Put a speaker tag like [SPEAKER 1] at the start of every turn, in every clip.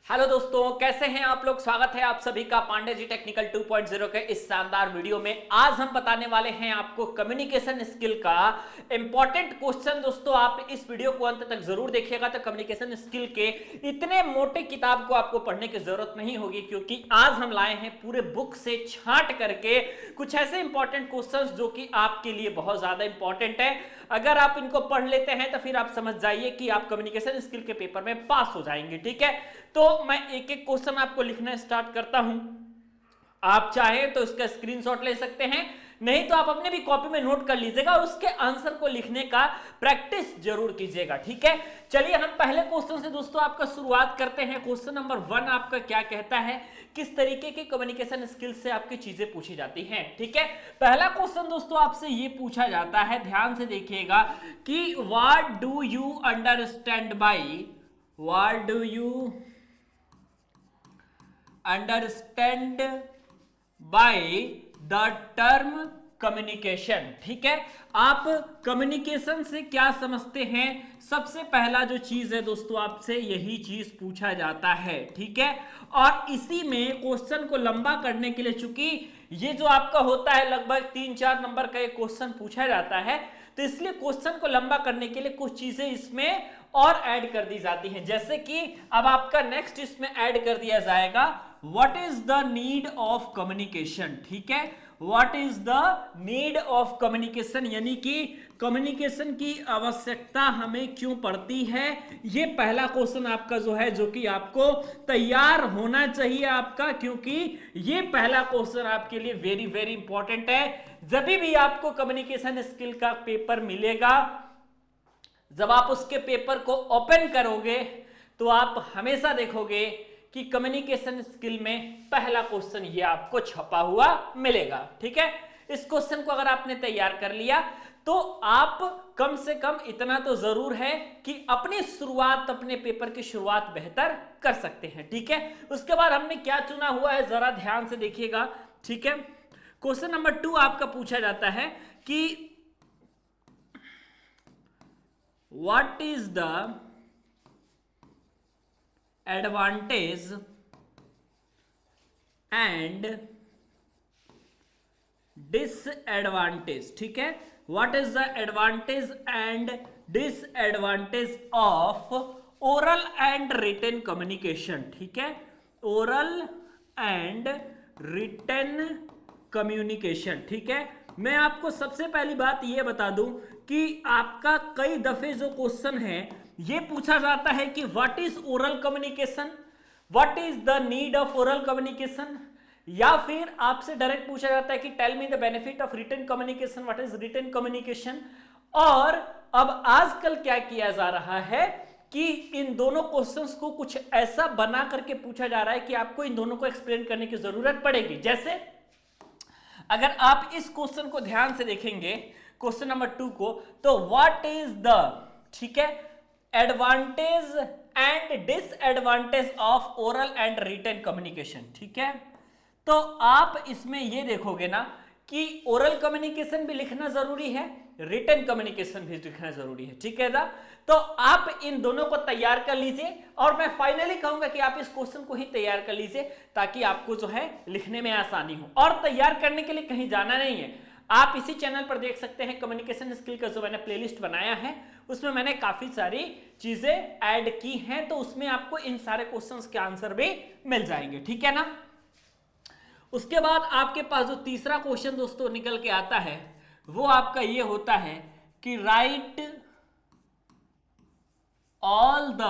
[SPEAKER 1] Hello दोस्तों, कैसे हैं आप लोग। स्वागत है आप सभी का पांडे जी टेक्निकल 2.0 के इस शानदार वीडियो में। आज हम बताने वाले हैं आपको कम्युनिकेशन स्किल का इंपॉर्टेंट क्वेश्चन। दोस्तों आप इस वीडियो को अंत तक जरूर देखिएगा तो कम्युनिकेशन स्किल के इतने मोटे किताब को आपको पढ़ने की जरूरत नहीं होगी, क्योंकि आज हम लाए हैं पूरे बुक से छांट करके कुछ ऐसे इंपॉर्टेंट क्वेश्चंस जो कि आपके लिए बहुत ज्यादा इंपॉर्टेंट है। अगर आप इनको पढ़ लेते हैं तो फिर आप समझ जाइए कि आप कम्युनिकेशन स्किल के पेपर में पास हो जाएंगे। ठीक है, तो मैं एक एक क्वेश्चन आपको लिखना स्टार्ट करता हूं। आप चाहे तो इसका स्क्रीनशॉट ले सकते हैं, नहीं तो आप अपने भी कॉपी में नोट कर लीजिएगा और उसके आंसर को लिखने का प्रैक्टिस जरूर कीजिएगा। ठीक है, चलिए हम पहले क्वेश्चन से दोस्तों आपका शुरुआत करते हैं। क्वेश्चन नंबर 1 आपका क्या कहता है, किस तरीके के कम्युनिकेशन स्किल से आपकी चीजें पूछी जाती हैं। ठीक है, पहला क्वेश्चन दोस्तों आपसे ये पूछा जाता है, ध्यान से देखिएगा कि what do you understand by, what do you understand by the term communication. ठीक है, आप कम्युनिकेशन से क्या समझते हैं, सबसे पहला जो चीज है दोस्तों आपसे यही चीज पूछा जाता है। ठीक है, और इसी में क्वेश्चन को लंबा करने के लिए, चूंकि ये जो आपका होता है लगभग 3-4 नंबर का एक क्वेश्चन पूछा जाता है, तो इसलिए क्वेश्चन को लंबा करने के लिए कुछ चीजें इसमें और ऐड कर दी जाती हैं। जैसे कि अब आपका नेक्स्ट इसमें ऐड कर दिया जाएगा what is the need of communication. ठीक है, what is the need of communication, यानी कि कम्युनिकेशन की आवश्यकता हमें क्यों पड़ती है। ये पहला क्वेश्चन आपका जो है, जो कि आपको तैयार होना चाहिए आपका, क्योंकि ये पहला क्वेश्चन आपके लिए वेरी वेरी इंपॉर्टेंट है। जब भी आपको कम्युनिकेशन स्किल का पेपर मिलेगा, जब आप उसके पेपर को ओपन करोगे तो आप हमेशा देखोगे कि कम्युनिकेशन स्किल में पहला क्वेश्चन ये आपको छपा हुआ मिलेगा। ठीक है, इस क्वेश्चन को अगर आपने तैयार कर लिया तो आप कम से कम इतना तो जरूर है कि अपनी शुरुआत, अपने पेपर की शुरुआत बेहतर कर सकते हैं। ठीक है, उसके बाद हमने क्या चुना हुआ है जरा ध्यान से देखिएगा। ठीक है, क्वेश्चन नंबर 2 आपका पूछा जाता है कि what is the advantage and disadvantage। ठीक है, what is the advantage and disadvantage of oral and written communication। ठीक है, oral and written communication। ठीक है, मैं आपको सबसे पहली बात यह बता दूं कि आपका कई दफे जो क्वेश्चन है ये पूछा जाता है कि what is oral communication, what is the need of oral communication, या फिर आपसे डायरेक्ट पूछा जाता है कि tell me the benefit of written communication, what is written communication. और अब आजकल क्या किया जा रहा है कि इन दोनों क्वेश्चंस को कुछ ऐसा बना करके पूछा जा रहा है कि आपको इन दोनों को एक्सप्लेन करने की जरूरत पड़ेगी। जैसे अगर आप इस क्वेश्चन को ध्यान से देखेंगे, क्वेश्चन नंबर 2 को, तो व्हाट इज द, ठीक है, advantage and disadvantage of oral and written communication. ठीक है, तो आप इसमें ये देखोगे ना कि ओरल कम्युनिकेशन भी लिखना जरूरी है, रिटन कम्युनिकेशन भी लिखना जरूरी है। ठीक है ना, तो आप इन दोनों को तैयार कर लीजिए और मैं फाइनली कहूंगा कि आप इस क्वेश्चन को ही तैयार कर लीजिए ताकि आपको जो है लिखने में आसानी हो। और तैयार करने के लिए कहीं जाना नहीं है, आप इसी चैनल पर देख सकते हैं कम्युनिकेशन स्किल का जो मैंने प्लेलिस्ट बनाया है, उसमें मैंने काफी सारी चीजें ऐड की हैं, तो उसमें आपको इन सारे क्वेश्चंस के आंसर भी मिल जाएंगे। ठीक है ना, उसके बाद आपके पास जो तीसरा क्वेश्चन दोस्तों निकल के आता है वो आपका ये होता है कि right all the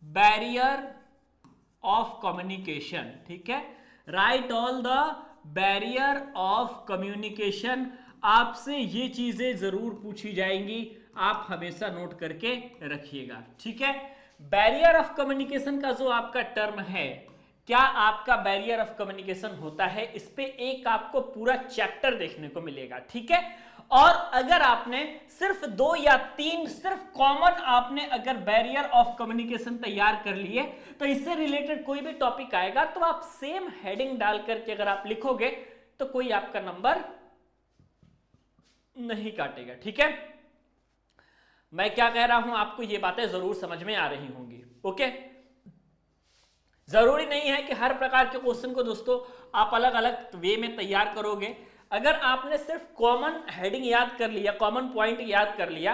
[SPEAKER 1] barrier of communication. ठीक है, right all the barrier of communication, आपसे ये चीजें जरूर पूछी जाएंगी, आप हमेशा नोट करके रखिएगा। ठीक है, बैरियर ऑफ कम्युनिकेशन का जो आपका टर्म है, क्या आपका बैरियर ऑफ कम्युनिकेशन होता है, इस पे एक आपको पूरा चैप्टर देखने को मिलेगा। ठीक है, और अगर आपने सिर्फ 2 या 3 सिर्फ कॉमन आपने अगर बैरियर ऑफ कम्युनिकेशन तैयार कर लिए तो इससे रिलेटेड कोई भी टॉपिक आएगा तो आप सेम हेडिंग डाल करके अगर आप लिखोगे तो कोई आपका नंबर नहीं काटेगा। ठीक है, मैं क्या कह रहा हूं, आपको ये बातें जरूर समझ में आ रही होंगी। ओके, जरूरी नहीं है कि हर प्रकार के क्वेश्चन को दोस्तों आप अलग अलग वे में तैयार करोगे। अगर आपने सिर्फ कॉमन हेडिंग याद कर लिया, कॉमन पॉइंट याद कर लिया,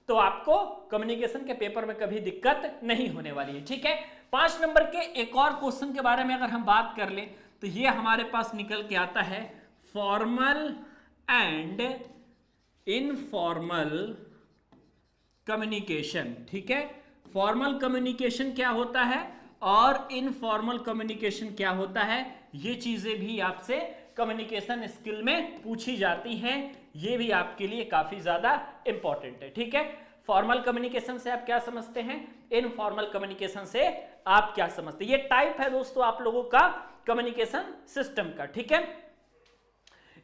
[SPEAKER 1] तो आपको कम्युनिकेशन के पेपर में कभी दिक्कत नहीं होने वाली है। ठीक है, 5 नंबर के एक और क्वेश्चन के बारे में अगर हम बात कर लें तो ये हमारे पास निकल के आता है फॉर्मल एंड इनफॉर्मल कम्युनिकेशन। ठीक है, फॉर्मल कम्युनिकेशन क्या होता है और इनफॉर्मल कम्युनिकेशन क्या होता है, ये चीजें भी आपसे कम्युनिकेशन स्किल में पूछी जाती हैं। ये भी आपके लिए काफी ज्यादा इंपॉर्टेंट है। ठीक है, फॉर्मल कम्युनिकेशन से आप क्या समझते हैं, इनफॉर्मल कम्युनिकेशन से आप क्या समझते हैं। ये टाइप है दोस्तों आप लोगों का कम्युनिकेशन सिस्टम का। ठीक है,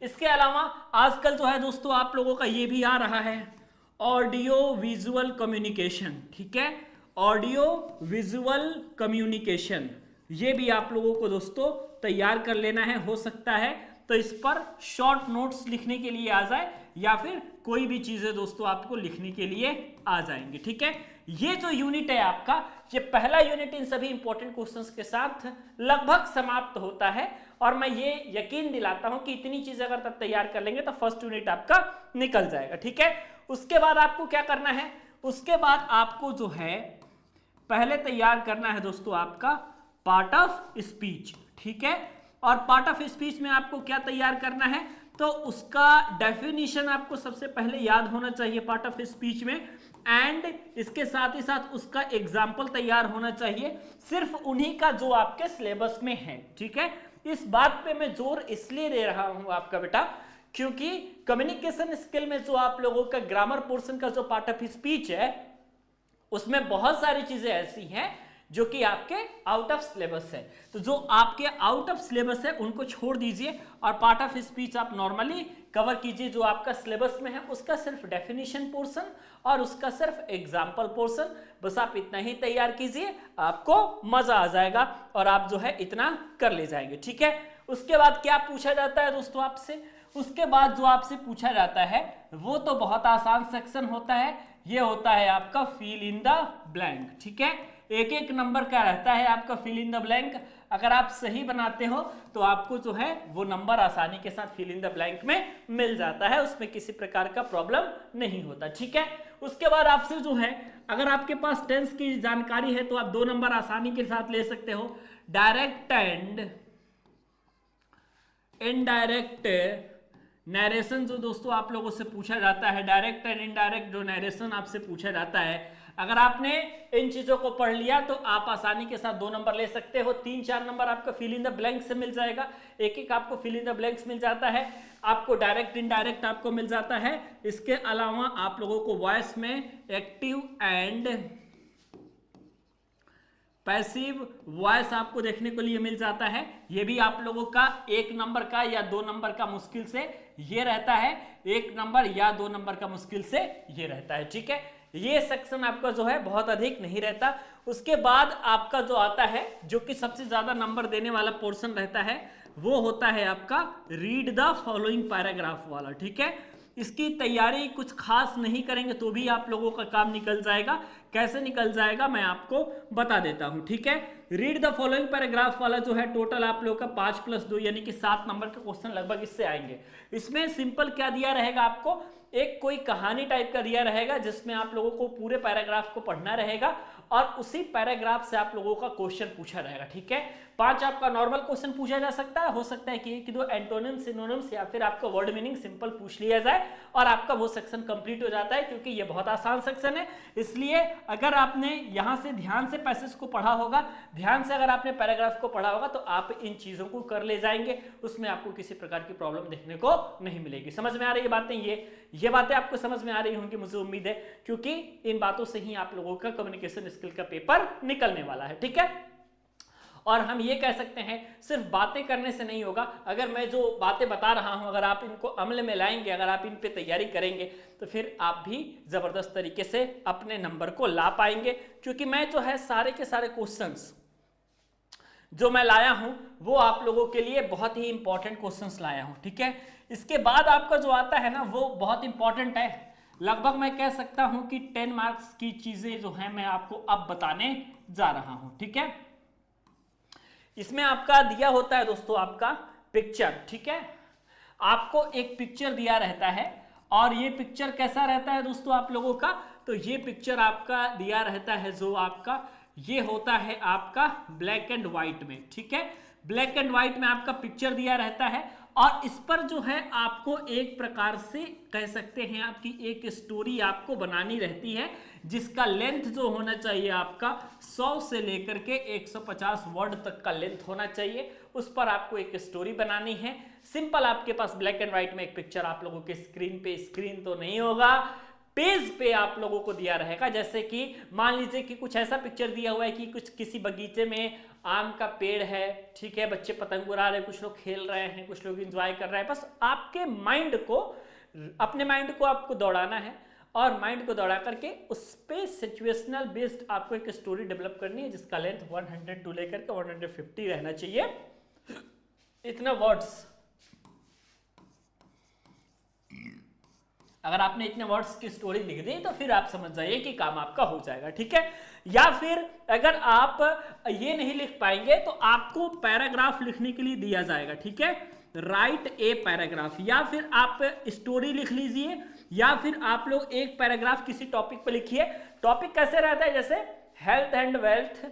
[SPEAKER 1] इसके अलावा आजकल जो है दोस्तों आप लोगों का ये भी आ रहा है ऑडियो विजुअल कम्युनिकेशन। ठीक है, ऑडियो विजुअल कम्युनिकेशन, ये भी आप लोगों को दोस्तों तैयार कर लेना है। हो सकता है तो इस पर शॉर्ट नोट्स लिखने के लिए आ जाए या फिर कोई भी चीजें दोस्तों आपको लिखने के लिए आ जाएंगे। ठीक है, ये जो यूनिट है आपका, ये पहला यूनिट इन सभी इंपॉर्टेंट क्वेश्चंस के साथ लगभग समाप्त होता है और मैं ये यकीन दिलाता हूं कि इतनी चीजें अगर तब तैयार कर लेंगे तो फर्स्ट यूनिट आपका निकल जाएगा। ठीक है, उसके बाद आपको क्या करना है, उसके बाद आपको जो है पहले तैयार करना है दोस्तों आपका पार्ट ऑफ स्पीच। ठीक है, और पार्ट ऑफ स्पीच में आपको क्या तैयार करना है, तो उसका डेफिनेशन आपको सबसे पहले याद होना चाहिए पार्ट ऑफ स्पीच में, एंड इसके साथ ही साथ उसका एग्जाम्पल तैयार होना चाहिए, सिर्फ उन्हीं का जो आपके सिलेबस में है। ठीक है, इस बात पे मैं जोर इसलिए दे रहा हूं आपका बेटा, क्योंकि कम्युनिकेशन स्किल में जो आप लोगों का ग्रामर पोर्शन का जो पार्ट ऑफ स्पीच है उसमें बहुत सारी चीजें ऐसी हैं जो कि आपके आउट ऑफ सिलेबस है। तो जो आपके आउट ऑफ सिलेबस है उनको छोड़ दीजिए और पार्ट ऑफ स्पीच आप नॉर्मली कवर कीजिए। जो आपका सिलेबस में है उसका सिर्फ डेफिनेशन पोर्शन और उसका सिर्फ एग्जाम्पल पोर्शन, बस आप इतना ही तैयार कीजिए, आपको मजा आ जाएगा और आप जो है इतना कर ले जाएंगे। ठीक है, उसके बाद क्या पूछा जाता है दोस्तों आपसे, उसके बाद जो आपसे पूछा जाता है वो तो बहुत आसान सेक्शन होता है, ये होता है आपका फिल इन द ब्लैंक। ठीक है, एक एक नंबर का रहता है आपका फिल इन द ब्लैंक। अगर आप सही बनाते हो तो आपको जो है वो नंबर आसानी के साथ फिल इन द ब्लैंक में मिल जाता है, उसमें किसी प्रकार का प्रॉब्लम नहीं होता। ठीक है, उसके बाद आपसे जो है अगर आपके पास टेंस की जानकारी है तो आप 2 नंबर आसानी के साथ ले सकते हो। डायरेक्ट एंड इनडायरेक्ट नरेशन जो दोस्तों आप लोगों से पूछा जाता है, डायरेक्ट एंड इनडायरेक्ट जो नरेशन आपसे पूछा जाता है, अगर आपने इन चीजों को पढ़ लिया तो आप आसानी के साथ 2 नंबर ले सकते हो। 3-4 नंबर आपका फिल इन द ब्लैंक से मिल जाएगा, एक एक आपको फिल इन द ब्लैंक्स मिल जाता है, आपको डायरेक्ट इनडायरेक्ट आपको मिल जाता है। इसके अलावा आप लोगों को वॉइस में एक्टिव एंड पैसिव वॉइस आपको देखने को लिए मिल जाता है। ये भी आप लोगों का 1 नंबर का या 2 नंबर का मुश्किल से ये रहता है, 1 नंबर या 2 नंबर का मुश्किल से ये रहता है। ठीक है, ये सेक्शन आपका जो है बहुत अधिक नहीं रहता। उसके बाद आपका जो आता है जो कि सबसे ज्यादा नंबर देने वाला पोर्शन रहता है वो होता है आपका रीड द फॉलोइंग पैराग्राफ वाला। ठीक है, इसकी तैयारी कुछ खास नहीं करेंगे तो भी आप लोगों का काम निकल जाएगा। कैसे निकल जाएगा मैं आपको बता देता हूं। ठीक है, रीड द फॉलोइंग पैराग्राफ वाला जो है टोटल आप लोगों का 5+2 यानी कि 7 नंबर के क्वेश्चन लगभग इससे आएंगे। इसमें सिंपल क्या दिया रहेगा आपको, एक कोई कहानी टाइप का दिया रहेगा जिसमें आप लोगों को पूरे पैराग्राफ को पढ़ना रहेगा और उसी पैराग्राफ से आप लोगों का क्वेश्चन पूछा रहेगा। ठीक है, 5 आपका नॉर्मल क्वेश्चन पूछा जा सकता है, हो सकता है कि 1-2 एंटोनिम सिनोनिम्स या फिर आपका वर्ड मीनिंग सिंपल पूछ लिया जाए और आपका वो सेक्शन कंप्लीट हो जाता है, क्योंकि ये बहुत आसान सेक्शन है। इसलिए अगर आपने यहां से ध्यान से पैसेज को पढ़ा होगा, ध्यान से अगर आपने पैराग्राफ को पढ़ा होगा तो आप इन चीजों को कर ले जाएंगे, उसमें आपको किसी प्रकार की प्रॉब्लम देखने को नहीं मिलेगी। समझ में आ रही है बातें, ये बातें आपको समझ में आ रही होंगी मुझे उम्मीद है, क्योंकि इन बातों से ही आप लोगों का कम्युनिकेशन स्किल का पेपर निकलने वाला है। ठीक है, और हम ये कह सकते हैं सिर्फ बातें करने से नहीं होगा, अगर मैं जो बातें बता रहा हूं अगर आप इनको अमल में लाएंगे, अगर आप इन पे तैयारी करेंगे तो फिर आप भी जबरदस्त तरीके से अपने नंबर को ला पाएंगे। क्योंकि मैं जो है सारे के सारे क्वेश्चंस जो मैं लाया हूं वो आप लोगों के लिए बहुत ही इंपॉर्टेंट क्वेश्चंस लाया हूं। ठीक है, इसके बाद आपका जो आता है ना वो बहुत इंपॉर्टेंट है, लगभग मैं कह सकता हूं कि 10 मार्क्स की चीजें जो है मैं आपको अब बताने जा रहा हूं, ठीक है। इसमें आपका दिया होता है दोस्तों आपका पिक्चर, ठीक है। आपको एक पिक्चर दिया रहता है और ये पिक्चर कैसा रहता है दोस्तों आप लोगों का, तो ये पिक्चर आपका दिया रहता है जो आपका ये होता है आपका ब्लैक एंड व्हाइट में, ठीक है। ब्लैक एंड व्हाइट में आपका पिक्चर दिया रहता है और इस पर जो है आपको एक प्रकार से कह सकते हैं आपकी एक स्टोरी आपको बनानी रहती है, जिसका लेंथ जो होना चाहिए आपका 100 से लेकर के 150 वर्ड तक का लेंथ होना चाहिए। उस पर आपको एक स्टोरी बनानी है। सिंपल आपके पास ब्लैक एंड व्हाइट में एक पिक्चर आप लोगों के स्क्रीन तो नहीं होगा, पेज पे आप लोगों को दिया रहेगा। जैसे कि मान लीजिए कि कुछ ऐसा पिक्चर दिया हुआ है कि कुछ किसी बगीचे में आम का पेड़ है, ठीक है, बच्चे पतंग उड़ा रहे हैं, कुछ लोग खेल रहे हैं, कुछ लोग एंजॉय कर रहे हैं। बस आपके माइंड को, अपने माइंड को आपको दौड़ाना है और माइंड को दौड़ा करके उस पे सिचुएशनल बेस्ड आपको एक स्टोरी डेवलप करनी है, जिसका लेंथ 100 टू लेकर के 150 रहना चाहिए, इतना वर्ड्स। अगर आपने इतने वर्ड्स की स्टोरी लिख दी तो फिर आप समझ जाइए कि काम आपका हो जाएगा, ठीक है। या फिर अगर आप ये नहीं लिख पाएंगे तो आपको पैराग्राफ लिखने के लिए दिया जाएगा, ठीक है। राइट ए पैराग्राफ, या फिर आप स्टोरी लिख लीजिए, या फिर आप लोग एक पैराग्राफ किसी टॉपिक पर लिखिए। टॉपिक कैसे रहता है, जैसे health and wealth,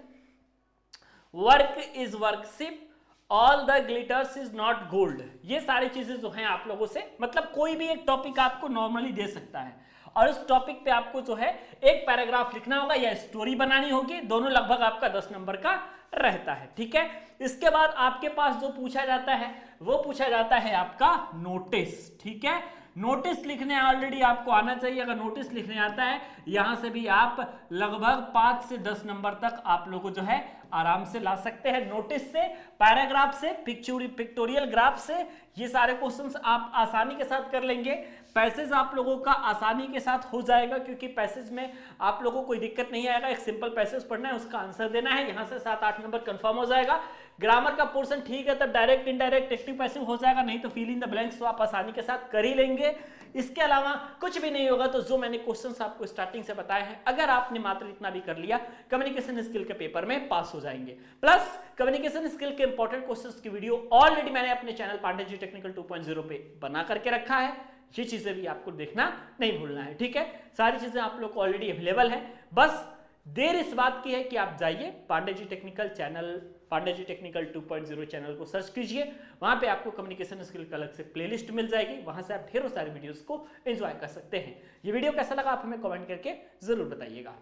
[SPEAKER 1] work is worship, all the glitters is not gold. ये सारी चीजें जो हैं आप लोगों से, मतलब कोई भी एक टॉपिक आपको नॉर्मली दे सकता है और उस टॉपिक पे आपको जो है एक पैराग्राफ लिखना होगा या स्टोरी बनानी होगी। दोनों लगभग आपका 10 नंबर का रहता है, ठीक है। इसके बाद आपके पास जो पूछा जाता है वो पूछा जाता है आपका नोटिस, ठीक है। नोटिस लिखने ऑलरेडी आपको आना चाहिए। अगर नोटिस लिखने आता है यहां से भी आप लगभग 5 से 10 नंबर तक आप लोगों को जो है आराम से ला सकते हैं। नोटिस से, पैराग्राफ से, पिक्टोरियल ग्राफ से ये सारे क्वेश्चंस आप आसानी के साथ कर लेंगे। पैसेज आप लोगों का आसानी के साथ हो जाएगा, क्योंकि पैसेज में आप लोगों को कोई दिक्कत नहीं आएगा। एक सिंपल पैसेज पढ़ना है, उसका आंसर देना है, यहां से 7-8 नंबर कंफर्म हो जाएगा। ग्रामर का पोर्शन ठीक है तब डायरेक्ट इनडायरेक्ट एक्टिव पैसिव हो जाएगा, नहीं तो फिल इन द ब्लैंक्स तो आप आसानी के साथ कर ही लेंगे। इसके अलावा कुछ भी नहीं होगा तो जो मैंने क्वेश्चंस आपको स्टार्टिंग से बताए हैं, अगर आपने मात्र इतना भी कर लिया, कम्युनिकेशन स्किल के पेपर में पास हो जाएंगे। प्लस कम्युनिकेशन स्किल के इंपॉर्टेंट क्वेश्चंस की वीडियो ऑलरेडी मैंने अपने चैनल पांडे जी टेक्निकल 2.0 पे बना करके रखा है। ये चीजें भी आपको देखना नहीं भूलना है, ठीक है। सारी चीजें आप लोग को ऑलरेडी अवेलेबल है, बस देर इस बात की है कि आप जाइए Pandey ji technical channel, Pandey ji technical 2.0 channel को सर्च कीजिए। वहां पे आपको कम्युनिकेशन स्किल का अलग से प्लेलिस्ट मिल जाएगी, वहां से आप ढेरों सारी वीडियोस को एंजॉय कर सकते हैं। ये वीडियो कैसा लगा आप हमें कमेंट करके जरूर बताइएगा।